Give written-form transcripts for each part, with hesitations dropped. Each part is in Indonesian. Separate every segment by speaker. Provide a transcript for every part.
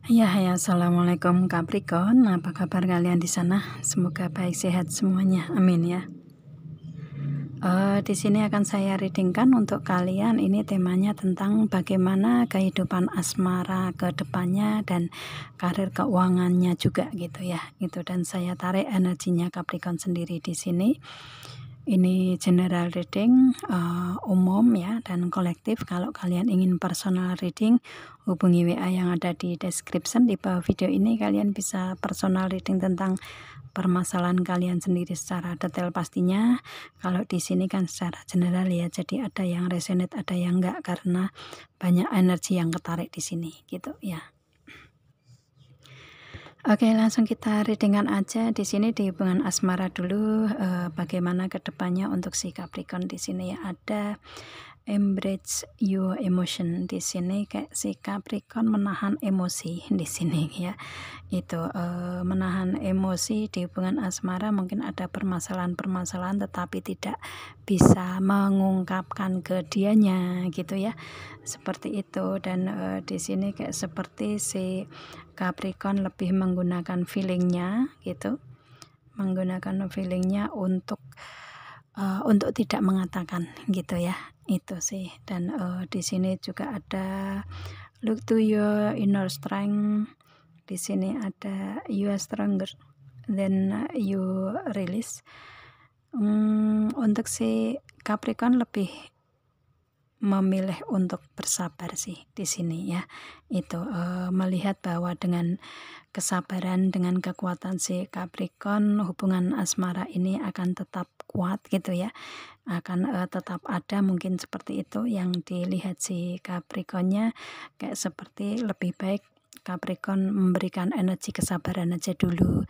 Speaker 1: Ya, assalamualaikum Capricorn. Apa kabar kalian di sana? Semoga baik sehat semuanya. Amin ya. Di sini akan saya readingkan untuk kalian. Ini temanya tentang bagaimana kehidupan asmara ke depannya dan karir keuangannya juga gitu ya. Itu dan saya tarik energinya Capricorn sendiri di sini. Ini general reading umum ya dan kolektif. Kalau kalian ingin personal reading, hubungi WA yang ada di description di bawah video ini. Kalian bisa personal reading tentang permasalahan kalian sendiri secara detail pastinya. Kalau di sini kan secara general ya, jadi ada yang resonate, ada yang enggak karena banyak energi yang ketarik di sini gitu ya. Oke, langsung kita readingan aja di sini di hubungan asmara dulu. Bagaimana kedepannya untuk si Capricorn di sini ya, ada embrace your emotion di sini. Kayak si Capricorn menahan emosi di sini ya. Itu menahan emosi di hubungan asmara. Mungkin ada permasalahan-permasalahan tetapi tidak bisa mengungkapkan ke dianya gitu ya, seperti itu. Dan di sini kayak seperti si Capricorn lebih menggunakan feelingnya gitu, menggunakan feelingnya untuk tidak mengatakan gitu ya, itu sih. Dan di sini juga ada look to your inner strength. Di sini ada you are stronger than you release. Untuk si Capricorn lebih memilih untuk bersabar sih di sini ya. Itu melihat bahwa dengan kesabaran, dengan kekuatan si Capricorn, hubungan asmara ini akan tetap kuat gitu ya, akan tetap ada. Mungkin seperti itu yang dilihat si Capricornnya, kayak seperti lebih baik Capricorn memberikan energi kesabaran aja dulu,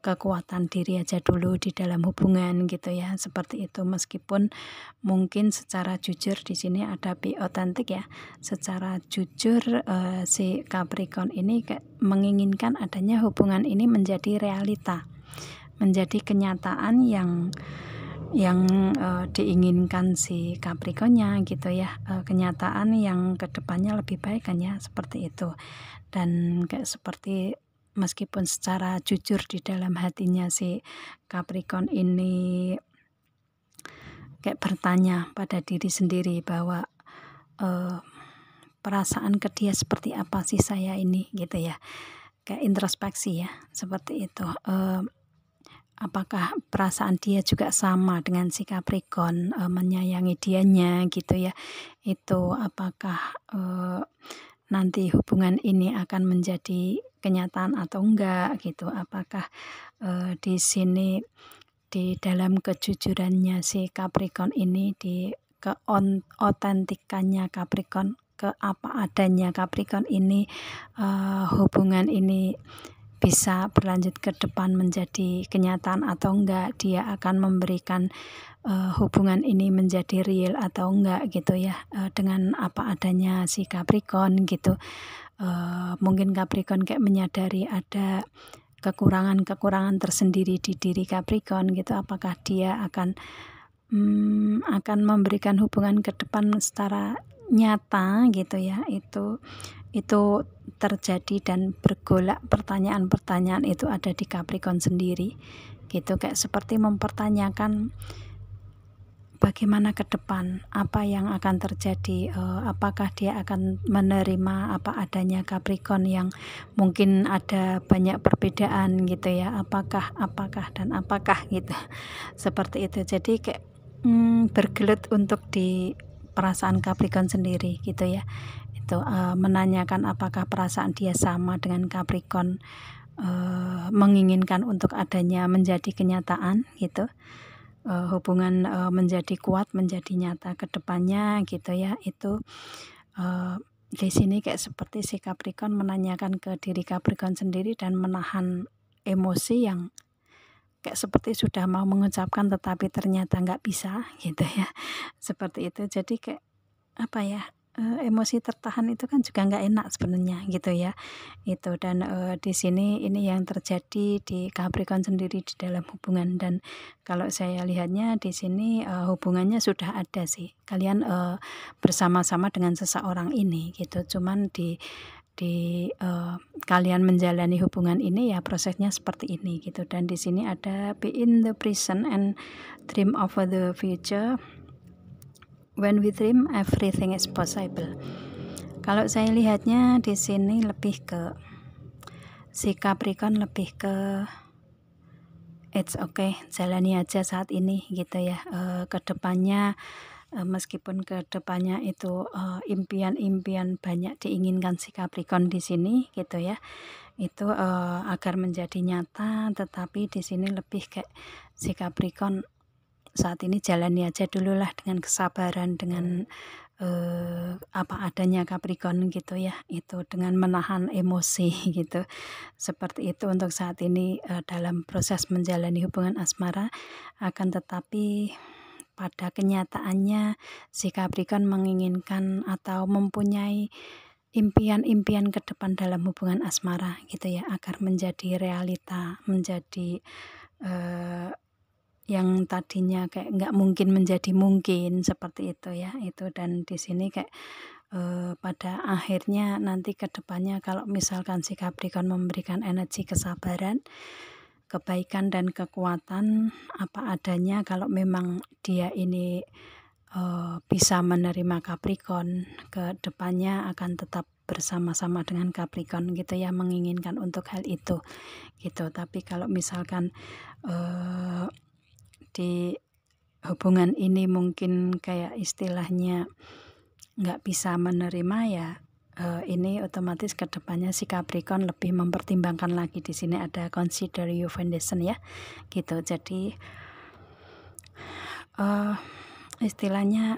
Speaker 1: kekuatan diri aja dulu di dalam hubungan gitu ya, seperti itu. Meskipun mungkin secara jujur di sini ada be authentic ya, secara jujur si Capricorn ini menginginkan adanya hubungan ini menjadi realita, menjadi kenyataan yang diinginkan si Capricornnya gitu ya, kenyataan yang kedepannya lebih baik kan ya, seperti itu. Dan kayak seperti meskipun secara jujur di dalam hatinya si Capricorn ini kayak bertanya pada diri sendiri bahwa perasaan ke dia seperti apa sih saya ini gitu ya, kayak introspeksi ya, seperti itu. Apakah perasaan dia juga sama dengan si Capricorn, menyayangi dianya gitu ya, itu apakah nanti hubungan ini akan menjadi kenyataan atau enggak gitu. Apakah di sini di dalam kejujurannya si Capricorn ini, di keautentikannya Capricorn, ke apa adanya Capricorn ini, hubungan ini bisa berlanjut ke depan menjadi kenyataan atau enggak, dia akan memberikan hubungan ini menjadi real atau enggak gitu ya, dengan apa adanya si Capricorn gitu. Mungkin Capricorn kayak menyadari ada kekurangan-kekurangan tersendiri di diri Capricorn gitu. Apakah dia akan memberikan hubungan ke depan secara nyata gitu ya, itu terjadi dan bergolak. Pertanyaan-pertanyaan itu ada di Capricorn sendiri gitu, kayak seperti mempertanyakan bagaimana ke depan, apa yang akan terjadi, apakah dia akan menerima apa adanya Capricorn yang mungkin ada banyak perbedaan gitu ya, apakah dan apakah gitu, seperti itu. Jadi kayak bergelut untuk di perasaan Capricorn sendiri gitu ya, itu menanyakan apakah perasaan dia sama dengan Capricorn, menginginkan untuk adanya menjadi kenyataan gitu, hubungan menjadi kuat, menjadi nyata ke depannya gitu ya. Itu di sini kayak seperti si Capricorn menanyakan ke diri Capricorn sendiri dan menahan emosi yang kayak seperti sudah mau mengucapkan tetapi ternyata nggak bisa gitu ya, seperti itu. Jadi kayak apa ya, emosi tertahan itu kan juga nggak enak sebenarnya gitu ya, itu. Dan di sini ini yang terjadi di Capricorn sendiri di dalam hubungan. Dan kalau saya lihatnya di sini hubungannya sudah ada sih, kalian bersama-sama dengan seseorang ini gitu, cuman di kalian menjalani hubungan ini ya prosesnya seperti ini gitu. Dan di sini ada be in the present and dream of the future. When we dream, everything is possible. Kalau saya lihatnya di sini lebih ke si Capricorn, lebih ke it's okay, jalani aja saat ini gitu ya. Kedepannya meskipun kedepannya itu impian-impian banyak diinginkan si Capricorn di sini gitu ya, itu agar menjadi nyata, tetapi di sini lebih kayak si Capricorn saat ini jalani aja dulu lah dengan kesabaran, dengan apa adanya Capricorn gitu ya, itu dengan menahan emosi gitu. Seperti itu untuk saat ini dalam proses menjalani hubungan asmara. Akan tetapi pada kenyataannya si Capricorn menginginkan atau mempunyai impian-impian ke depan dalam hubungan asmara gitu ya, agar menjadi realita, menjadi yang tadinya kayak nggak mungkin menjadi mungkin, seperti itu ya. Itu dan di sini kayak pada akhirnya nanti ke depannya kalau misalkan si Capricorn memberikan energi kesabaran, kebaikan dan kekuatan apa adanya, kalau memang dia ini bisa menerima Capricorn, ke depannya akan tetap bersama-sama dengan Capricorn gitu ya, menginginkan untuk hal itu gitu. Tapi kalau misalkan di hubungan ini mungkin kayak istilahnya nggak bisa menerima ya, ini otomatis kedepannya si Capricorn lebih mempertimbangkan lagi. Di sini ada consider your foundation ya gitu. Jadi istilahnya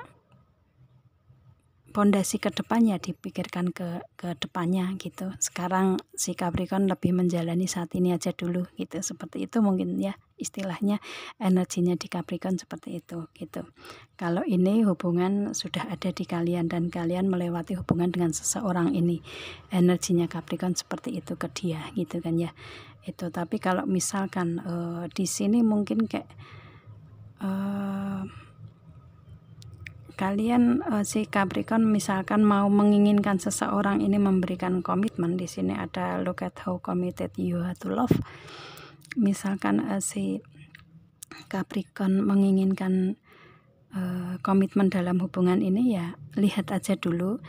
Speaker 1: pondasi kedepannya dipikirkan ke depannya gitu. Sekarang si Capricorn lebih menjalani saat ini aja dulu gitu, seperti itu mungkin ya istilahnya, energinya di Capricorn seperti itu gitu. Kalau ini hubungan sudah ada di kalian dan kalian melewati hubungan dengan seseorang ini, energinya Capricorn seperti itu ke dia gitu kan ya. Itu tapi kalau misalkan di sini mungkin kayak kalian si Capricorn misalkan mau menginginkan seseorang ini memberikan komitmen. Di sini ada look at how committed you are to love. Misalkan si Capricorn menginginkan komitmen dalam hubungan ini, ya lihat aja dulu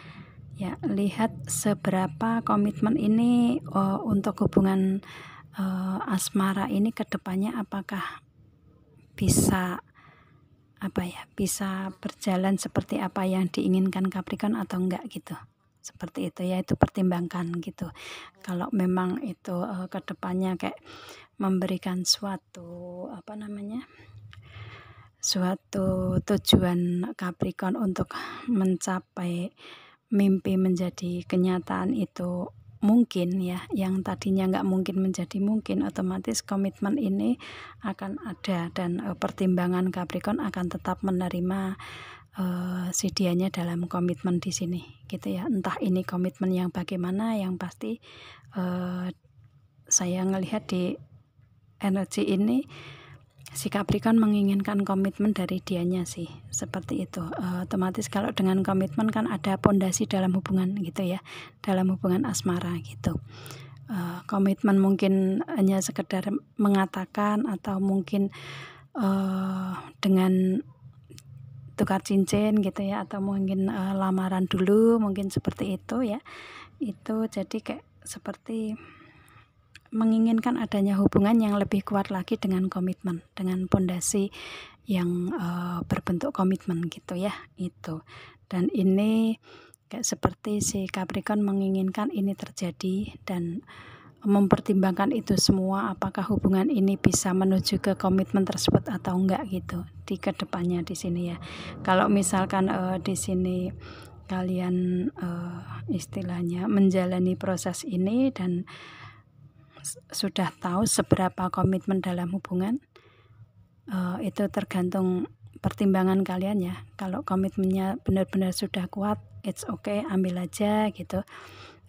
Speaker 1: ya, lihat seberapa komitmen ini untuk hubungan asmara ini ke depannya, apakah bisa bisa berjalan seperti apa yang diinginkan Capricorn atau enggak gitu. Seperti itu ya, itu pertimbangkan gitu. Kalau memang itu kedepannya kayak memberikan suatu suatu tujuan Capricorn untuk mencapai mimpi menjadi kenyataan, itu mungkin ya, yang tadinya nggak mungkin menjadi mungkin, otomatis komitmen ini akan ada dan pertimbangan Capricorn akan tetap menerima si dianya dalam komitmen di sini gitu ya. Entah ini komitmen yang bagaimana, yang pasti saya ngelihat di energi ini si Capricorn menginginkan komitmen dari dianya sih, seperti itu. Otomatis kalau dengan komitmen kan ada pondasi dalam hubungan gitu ya, dalam hubungan asmara gitu. Komitmen mungkin hanya sekedar mengatakan, atau mungkin dengan tukar cincin gitu ya, atau mungkin lamaran dulu, mungkin seperti itu ya. Itu jadi kayak seperti menginginkan adanya hubungan yang lebih kuat lagi dengan komitmen, dengan pondasi yang berbentuk komitmen gitu ya, itu. Dan ini kayak seperti si Capricorn menginginkan ini terjadi dan mempertimbangkan itu semua, apakah hubungan ini bisa menuju ke komitmen tersebut atau enggak gitu di kedepannya di sini ya. Kalau misalkan di sini kalian istilahnya menjalani proses ini dan sudah tahu seberapa komitmen dalam hubungan, itu tergantung pertimbangan kalian ya. Kalau komitmennya benar-benar sudah kuat, it's okay, ambil aja gitu.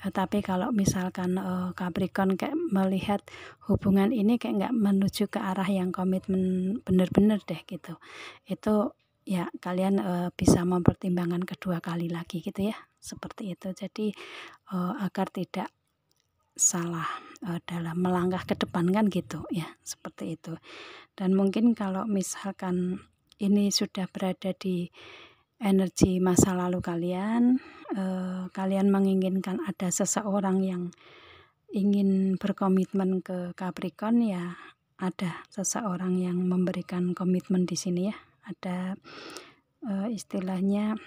Speaker 1: Tapi kalau misalkan Capricorn kayak melihat hubungan ini kayak nggak menuju ke arah yang komitmen benar-benar deh gitu, itu ya kalian bisa mempertimbangkan kedua kali lagi gitu ya. seperti itu. Jadi agar tidak salah dalam melangkah ke depan kan gitu ya, seperti itu. Dan mungkin kalau misalkan ini sudah berada di energi masa lalu kalian, kalian menginginkan ada seseorang yang ingin berkomitmen ke Capricorn, ya ada seseorang yang memberikan komitmen di sini ya. Ada istilahnya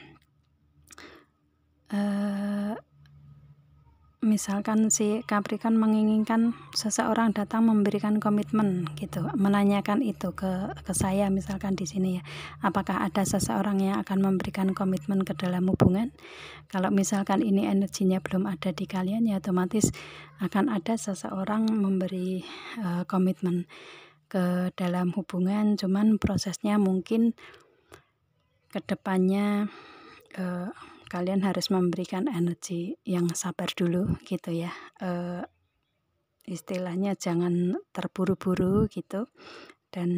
Speaker 1: misalkan si Capricorn menginginkan seseorang datang memberikan komitmen gitu, menanyakan itu ke saya misalkan di sini ya, apakah ada seseorang yang akan memberikan komitmen ke dalam hubungan. Kalau misalkan ini energinya belum ada di kalian, ya otomatis akan ada seseorang memberi komitmen ke dalam hubungan, cuman prosesnya mungkin kedepannya kalian harus memberikan energi yang sabar dulu gitu ya, istilahnya jangan terburu-buru gitu. Dan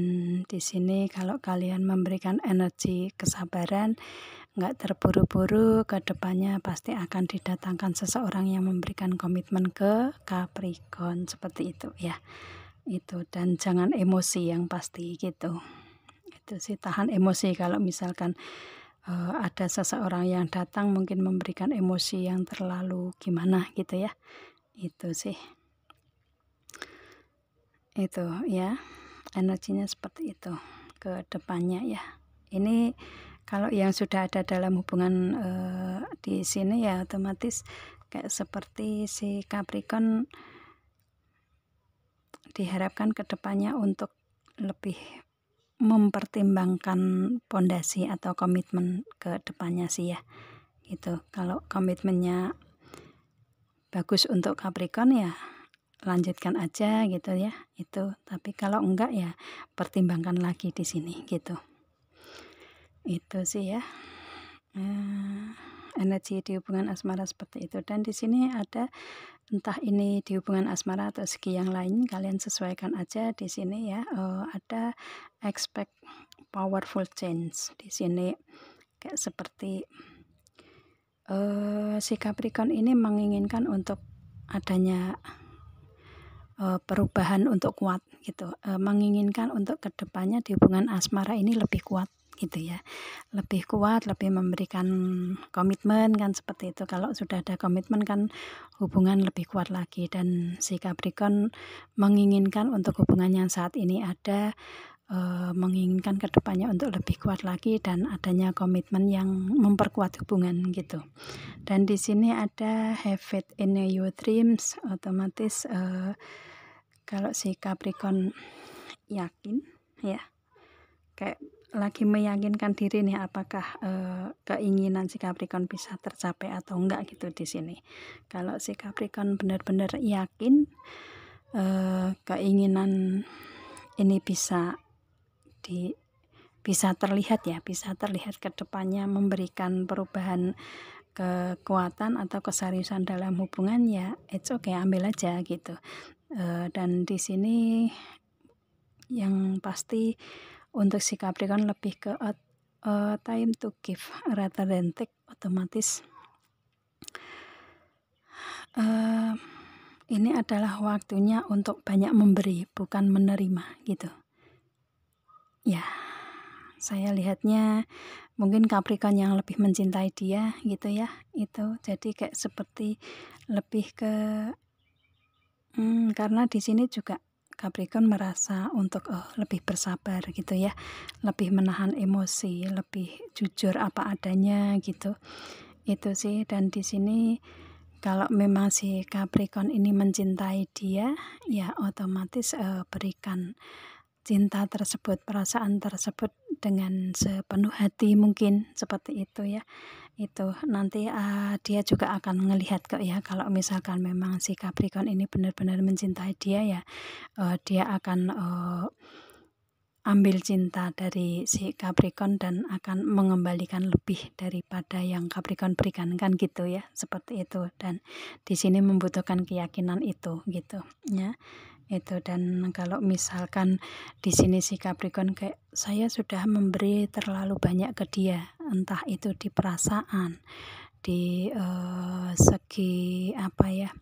Speaker 1: di sini kalau kalian memberikan energi kesabaran, nggak terburu-buru, kedepannya pasti akan didatangkan seseorang yang memberikan komitmen ke Capricorn, seperti itu ya. Itu, dan jangan emosi yang pasti gitu. Itu sih, tahan emosi kalau misalkan ada seseorang yang datang mungkin memberikan emosi yang terlalu gimana gitu ya. Itu sih, itu ya, energinya seperti itu ke depannya ya. Ini kalau yang sudah ada dalam hubungan di sini ya otomatis kayak seperti si Capricorn diharapkan ke depannya untuk lebih mempertimbangkan pondasi atau komitmen ke depannya sih ya. Gitu. Kalau komitmennya bagus untuk Capricorn ya lanjutkan aja gitu ya. Itu. Tapi kalau enggak ya pertimbangkan lagi di sini gitu. Itu sih ya. Energi di hubungan asmara seperti itu. Dan di sini ada, entah ini di hubungan asmara atau segi yang lain, kalian sesuaikan aja di sini ya. Ada expect powerful change di sini, kayak seperti si Capricorn ini menginginkan untuk adanya perubahan untuk kuat gitu, menginginkan untuk kedepannya di hubungan asmara ini lebih kuat gitu ya, lebih kuat, lebih memberikan komitmen kan, seperti itu. Kalau sudah ada komitmen kan hubungan lebih kuat lagi, dan si Capricorn menginginkan untuk hubungan yang saat ini ada, menginginkan kedepannya untuk lebih kuat lagi dan adanya komitmen yang memperkuat hubungan gitu. Dan di sini ada have faith in your dreams, otomatis kalau si Capricorn yakin ya, kayak lagi meyakinkan diri nih apakah keinginan si Capricorn bisa tercapai atau enggak gitu di sini. Kalau si Capricorn benar-benar yakin keinginan ini bisa terlihat ya, bisa terlihat ke depannya memberikan perubahan kekuatan atau keseriusan dalam hubungan, ya it's okay, ambil aja gitu. Dan di sini yang pasti untuk si Capricorn lebih ke time to give rather than take, otomatis ini adalah waktunya untuk banyak memberi, bukan menerima gitu ya. Saya lihatnya mungkin Capricorn yang lebih mencintai dia gitu ya, itu jadi kayak seperti lebih ke karena di sini juga Capricorn merasa untuk lebih bersabar gitu ya, lebih menahan emosi, lebih jujur apa adanya gitu. Itu sih. Dan di sini kalau memang si Capricorn ini mencintai dia, ya otomatis berikan cinta tersebut, perasaan tersebut dengan sepenuh hati, mungkin seperti itu ya. Itu nanti dia juga akan melihat kok ya, kalau misalkan memang si Capricorn ini benar-benar mencintai dia ya, dia akan ambil cinta dari si Capricorn dan akan mengembalikan lebih daripada yang Capricorn berikan kan gitu ya, seperti itu. Dan di sini membutuhkan keyakinan itu gitu ya. Itu. Dan kalau misalkan di sini si Capricorn kayak saya sudah memberi terlalu banyak ke dia, entah itu di perasaan, di segi apa ya,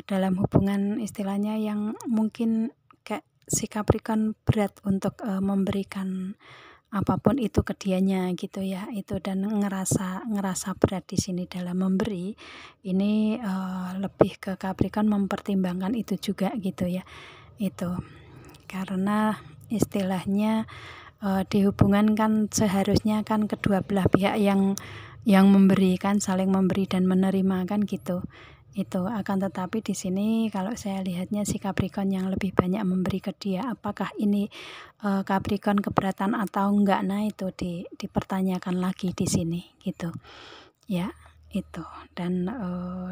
Speaker 1: dalam hubungan istilahnya yang mungkin kayak si Capricorn berat untuk memberikan apapun itu ke dianya gitu ya, itu dan ngerasa berat di sini dalam memberi ini, lebih ke Capricorn mempertimbangkan itu juga gitu ya, itu karena istilahnya di hubungan kan seharusnya kan kedua belah pihak yang memberi kan, saling memberi dan menerima kan gitu. Itu akan tetapi di sini kalau saya lihatnya si Capricorn yang lebih banyak memberi ke dia, apakah ini Capricorn keberatan atau enggak, nah itu dipertanyakan lagi di sini gitu ya, itu. Dan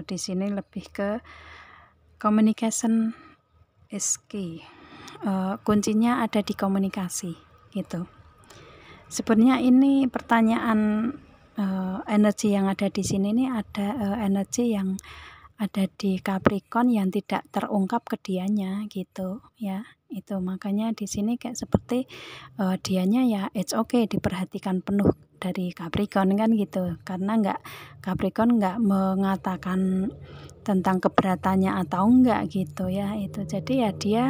Speaker 1: di sini lebih ke communication is key, kuncinya ada di komunikasi gitu. Sebenarnya ini pertanyaan energi yang ada di sini ini ada energi yang ada di Capricorn yang tidak terungkap ke dianya gitu ya, itu makanya di sini kayak seperti dianya ya it's okay diperhatikan penuh dari Capricorn kan gitu, karena Capricorn nggak mengatakan tentang keberatannya atau enggak gitu ya, itu jadi ya dia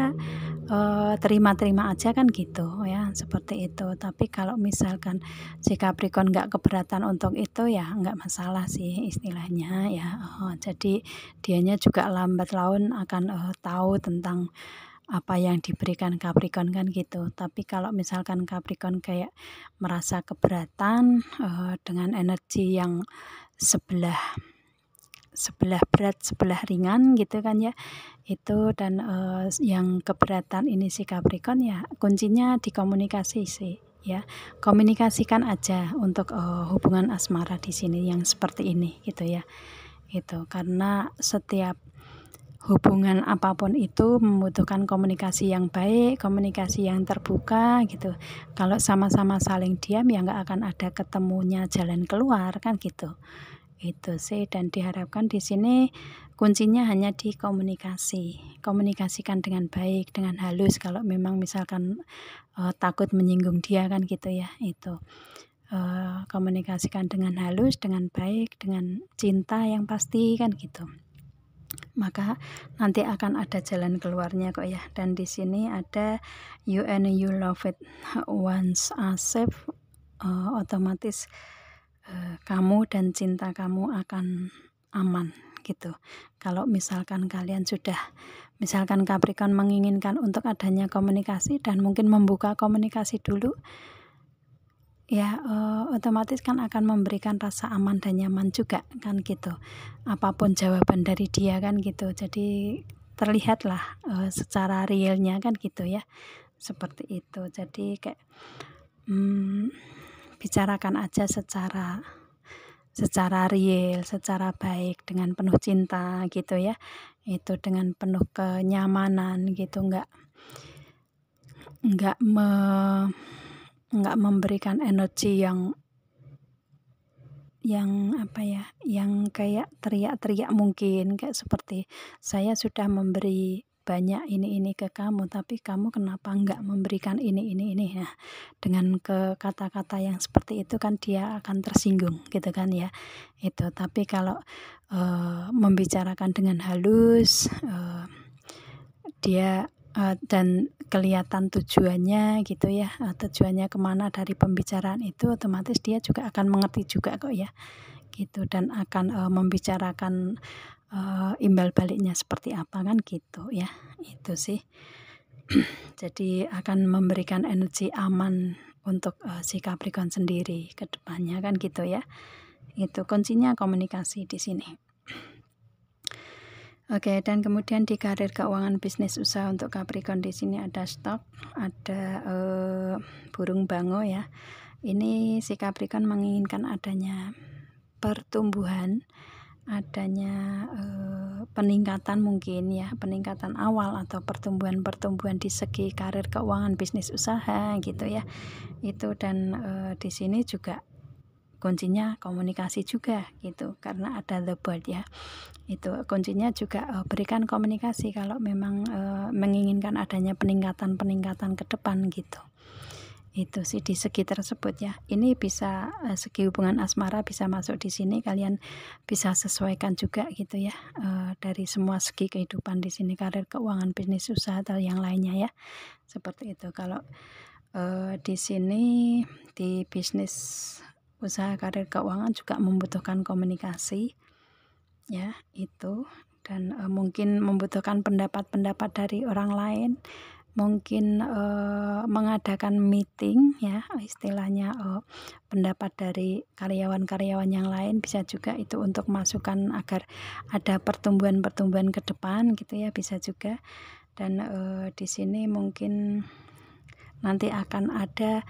Speaker 1: terima-terima aja kan gitu ya, seperti itu. Tapi kalau misalkan si Capricorn nggak keberatan untuk itu ya nggak masalah sih istilahnya ya, jadi dianya juga lambat laun akan tahu tentang apa yang diberikan Capricorn kan gitu. Tapi kalau misalkan Capricorn kayak merasa keberatan dengan energi yang sebelah berat sebelah ringan gitu kan ya, itu dan yang keberatan ini si Capricorn ya kuncinya di komunikasi sih ya, komunikasikan aja untuk hubungan asmara di sini yang seperti ini gitu ya, itu karena setiap hubungan apapun itu membutuhkan komunikasi yang baik, komunikasi yang terbuka gitu. Kalau sama-sama saling diam ya nggak akan ada ketemunya jalan keluar kan gitu. Itu sih, dan diharapkan di sini kuncinya hanya di komunikasi. Komunikasikan dengan baik, dengan halus kalau memang misalkan takut menyinggung dia kan gitu ya, itu. Komunikasikan dengan halus, dengan baik, dengan cinta yang pasti kan gitu. Maka nanti akan ada jalan keluarnya kok ya. Dan di sini ada you and you love it once safe, otomatis kamu dan cinta kamu akan aman gitu. Kalau misalkan kalian sudah, misalkan Capricorn menginginkan untuk adanya komunikasi dan mungkin membuka komunikasi dulu ya, otomatis kan akan memberikan rasa aman dan nyaman juga kan gitu, apapun jawaban dari dia kan gitu. Jadi terlihatlah secara realnya kan gitu ya, seperti itu. Jadi kayak bicarakan aja secara real, secara baik, dengan penuh cinta gitu ya, itu dengan penuh kenyamanan gitu, nggak memberikan energi yang apa ya, yang kayak teriak-teriak mungkin, kayak seperti saya sudah memberi banyak ini ke kamu tapi kamu kenapa nggak memberikan ini. Nah, dengan kata-kata yang seperti itu kan dia akan tersinggung gitu kan ya, itu. Tapi kalau membicarakan dengan halus, dia dan kelihatan tujuannya gitu ya, tujuannya kemana dari pembicaraan itu, otomatis dia juga akan mengerti juga kok ya gitu, dan akan membicarakan imbal baliknya seperti apa kan gitu ya, itu sih. Jadi akan memberikan energi aman untuk si Capricorn sendiri ke depannya kan gitu ya, itu kuncinya komunikasi di sini. Oke, dan kemudian di karir, keuangan, bisnis, usaha untuk Capricorn di sini ada stok, ada burung bango ya. Ini si Capricorn menginginkan adanya pertumbuhan, adanya peningkatan mungkin ya, peningkatan awal atau pertumbuhan di segi karir, keuangan, bisnis, usaha gitu ya. Itu dan di sini juga kuncinya komunikasi juga gitu, karena ada the bird ya. Itu kuncinya juga berikan komunikasi kalau memang menginginkan adanya peningkatan ke depan gitu. Itu sih di segi tersebut ya. Ini bisa segi hubungan asmara bisa masuk di sini, kalian bisa sesuaikan juga gitu ya, dari semua segi kehidupan di sini, karir, keuangan, bisnis, usaha atau yang lainnya ya. Seperti itu. Kalau di sini di bisnis, usaha, karir, keuangan juga membutuhkan komunikasi ya, itu. Dan mungkin membutuhkan pendapat-pendapat dari orang lain, mungkin mengadakan meeting ya, istilahnya pendapat dari karyawan-karyawan yang lain, bisa juga itu untuk masukan agar ada pertumbuhan-pertumbuhan ke depan gitu ya, bisa juga. Dan di sini mungkin nanti akan ada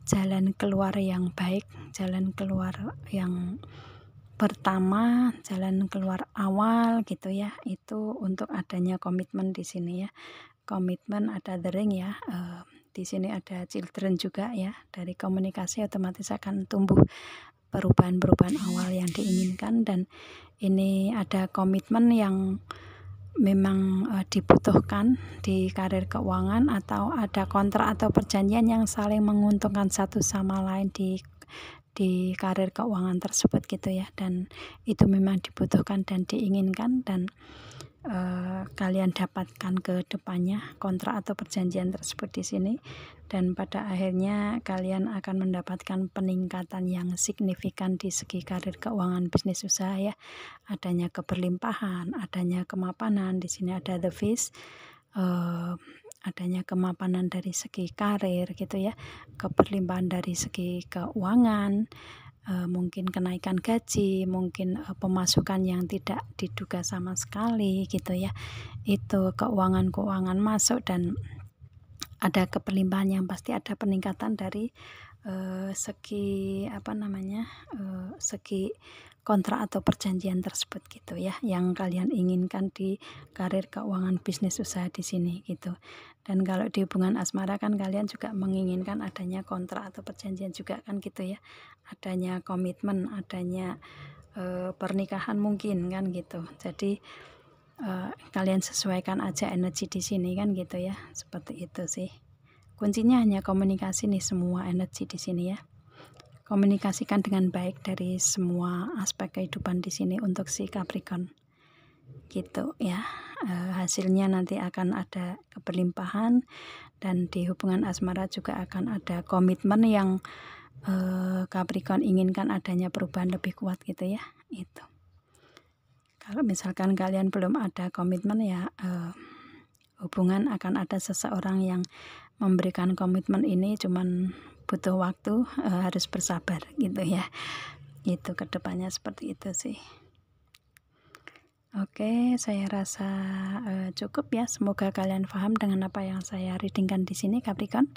Speaker 1: jalan keluar yang baik, jalan keluar yang pertama, jalan keluar awal gitu ya, itu untuk adanya komitmen di sini ya. Komitmen, ada the ring ya, di sini ada children juga ya. Dari komunikasi otomatis akan tumbuh perubahan-perubahan awal yang diinginkan, dan ini ada komitmen yang memang dibutuhkan di karir keuangan, atau ada kontrak atau perjanjian yang saling menguntungkan satu sama lain di karir keuangan tersebut gitu ya. Dan itu memang dibutuhkan dan diinginkan, dan kalian dapatkan ke depannya kontrak atau perjanjian tersebut di sini, dan pada akhirnya kalian akan mendapatkan peningkatan yang signifikan di segi karir, keuangan, bisnis, usaha ya. Adanya keberlimpahan, adanya kemapanan, di sini ada the fish, adanya kemapanan dari segi karir gitu ya, keberlimpahan dari segi keuangan, mungkin kenaikan gaji, mungkin pemasukan yang tidak diduga sama sekali gitu ya. Itu keuangan-keuangan masuk, dan ada keberlimpahan yang pasti, ada peningkatan dari segi segi kontrak atau perjanjian tersebut gitu ya, yang kalian inginkan di karir, keuangan, bisnis, usaha di sini gitu. Dan kalau di hubungan asmara kan kalian juga menginginkan adanya kontrak atau perjanjian juga kan gitu ya, adanya komitmen, adanya pernikahan mungkin kan gitu. Jadi kalian sesuaikan aja energi di sini kan gitu ya, seperti itu sih. Kuncinya hanya komunikasi nih, semua energi di sini ya. Komunikasikan dengan baik dari semua aspek kehidupan di sini untuk si Capricorn. Gitu ya. Hasilnya nanti akan ada keberlimpahan, dan di hubungan asmara juga akan ada komitmen yang Capricorn inginkan adanya perubahan lebih kuat gitu ya. Itu. Kalau misalkan kalian belum ada komitmen ya, hubungan akan ada seseorang yang memberikan komitmen ini, cuman butuh waktu, harus bersabar gitu ya. Itu kedepannya seperti itu sih. Oke, saya rasa cukup ya. Semoga kalian paham dengan apa yang saya readingkan di sini, Capricorn.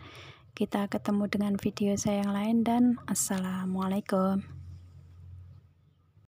Speaker 1: Kita ketemu dengan video saya yang lain, dan assalamualaikum.